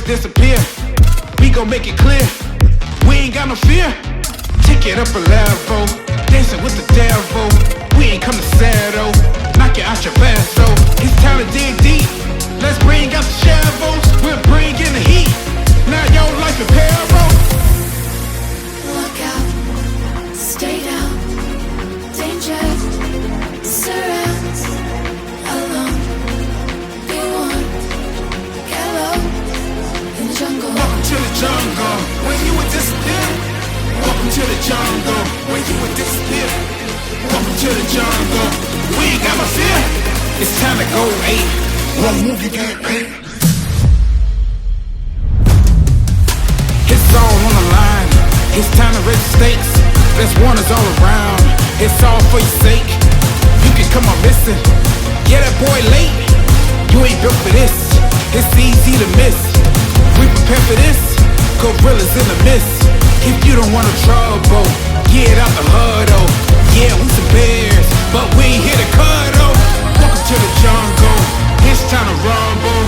disappear. We gon' make it clear, we ain't got no fear. Take it up a level, dancing with the devil. We ain't come to settle, knock it out your vessel. It's time to dig deep, let's bring out the shovels. We'll bring in the heat, now your life in peril. Look out, stay down, danger surrounds. Alone, be warned, get low in the jungle. Welcome to the jungle, when you would disappear. Welcome to the jungle, when you would disappear. Welcome to the jungle, we ain't got no fear. It's time to go 8, one move you get 8. It's all on the line, it's time to raise the stakes. There's warners all around, it's all for your sake. You can come on missing, yeah that boy late. You ain't built for this, it's easy to miss. We prepare for this, gorillas in the mist. If you don't want no trouble, get out the huddle. Yeah, we some bears, but we ain't here to cuddle. Welcome to the jungle, it's time to rumble.